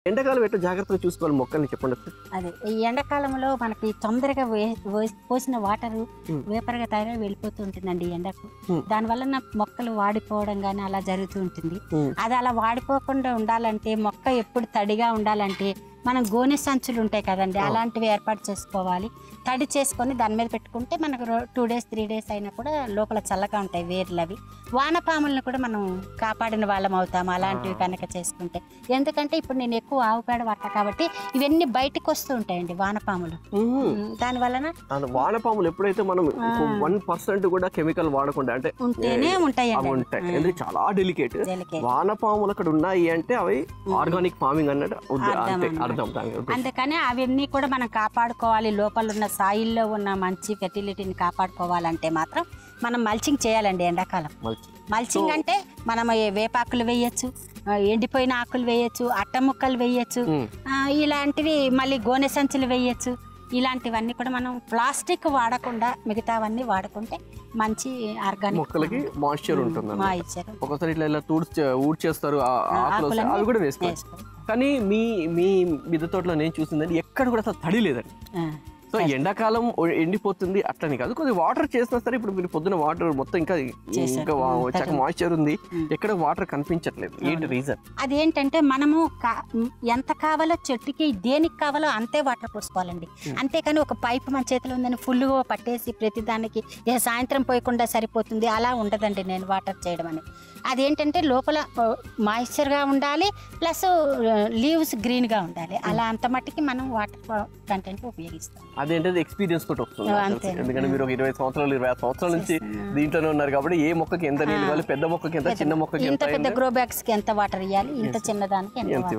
ఎండాకాలం ఎట్లా జాగ్రత్తగా చూసుకోవాలి మొక్కల్ని చెప్పండి ఒకసారి. అదే ఈ ఎండాకాలంలో మనకి తొందరగా పోసిన వాటర్ వేపరగా తయారై వెళ్ళిపోతూ ఉంటుందండి ఈ ఎండకు. దానివల్ల మొక్కలు వాడిపోవడం కానీ అలా జరుగుతూ ఉంటుంది. అది అలా వాడిపోకుండా ఉండాలంటే, మొక్క ఎప్పుడు తడిగా ఉండాలంటే మనం గోనె సంచులు ఉంటాయి కదండి, అలాంటివి ఏర్పాటు చేసుకోవాలి. తడి చేసుకొని దాని మీద పెట్టుకుంటే మనకు 2 days 3 days అయినా కూడా లోపల చల్లగా ఉంటాయి వేర్లు. అవి వానపాములను కూడా మనం కాపాడిన వాళ్ళం అవుతాము అలాంటివి కనుక చేసుకుంటే. ఎందుకంటే ఇప్పుడు నేను ఎక్కువ ఆవు పేడ వాడతా కాబట్టి ఇవన్నీ బయటకు వస్తూ ఉంటాయండి వానపాములు. దాని వలన వానపాములు ఎప్పుడైతే మనం 1% కూడా కెమికల్ వాడకుండా అంటే ఉంటేనే ఉంటాయండి. ఎందుకంటే చాలా డెలికేట్. వానపాములు అక్కడ ఉన్నాయి అంటే అవి ఆర్గానిక్ ఫార్మింగ్ అన్నట్టు అర్థం. అందుకని అవన్నీ కూడా మనం కాపాడుకోవాలి. లోపల ఉన్న సాయిల్లో ఉన్న మంచి ఫెర్టిలిటీని కాపాడుకోవాలంటే మాత్రం మనం మల్చింగ్ చేయాలండి ఎండాకాలం. మల్చింగ్ అంటే మనం వేపాకులు వేయచ్చు, ఎండిపోయిన ఆకులు వేయచ్చు, అట్ట ముక్కలు వేయచ్చు, ఇలాంటివి మళ్ళీ గోనె సంచులు వేయచ్చు. ఇలాంటివన్నీ కూడా మనం ప్లాస్టిక్ వాడకుండా మిగతావన్నీ వాడుకుంటే మంచి ఆర్గానిక్ మొక్కలకి మాయిశ్చర్ ఉంటుంది. ఒకసారి ఇట్లా ఊడ్చేస్తారు అవి కూడా వేసుకోవచ్చు. కానీ మీ మిద్దె తోటలో నేను చూసిందండి ఎక్కడ కూడా అసలు తడి లేదండి. సో ఎండాకాలం ఎండిపోతుంది అట్లని కాదు, కొద్దిగా వాటర్ చేసినా సరే ఇప్పుడు మీరు పొద్దున వాటర్ మొత్తం ఇంకా వచ్చాక మాయిశ్చర్ ఉంది, ఎక్కడ వాటర్ కనిపించట్లేదు. ఏంటి రీజన్? అదేంటంటే మనము ఎంత కావాలో చెట్టుకి దేనికి కావాలో అంతే వాటర్ పోసుకోవాలండి. అంతేకాని ఒక పైప్ మన చేతిలో ఉందని ఫుల్గా పట్టేసి ప్రతి దానికి సాయంత్రం పోయకుండా సరిపోతుంది అలా ఉండదండి నేను వాటర్ చేయడం అనేది. అదేంటంటే లోపల మాయిశ్చర్గా ఉండాలి, ప్లస్ లీవ్స్ గ్రీన్గా ఉండాలి. అలా అంత మట్టికి మనం వాటర్ కంటెంట్ ఉపయోగిస్తాం. అదేంటది ఎక్స్పీరియన్స్ తోటి వస్తుంది. ఎందుకంటే మీరు ఒక 20 సంవత్సరాలు 25 సంవత్సరాల నుంచి దీంట్లోనే ఉన్నారు కాబట్టి ఏ మొక్కకి ఎంత నీళ్ళు ఇవ్వాలి, పెద్ద మొక్కకి ఎంత, చిన్న మొక్కకి ఇంత పెద్ద గ్రో బ్యాగ్స్ కి ఎంత వాటర్ ఇవ్వాలి, ఇంత చిన్న దానికి ఎంత.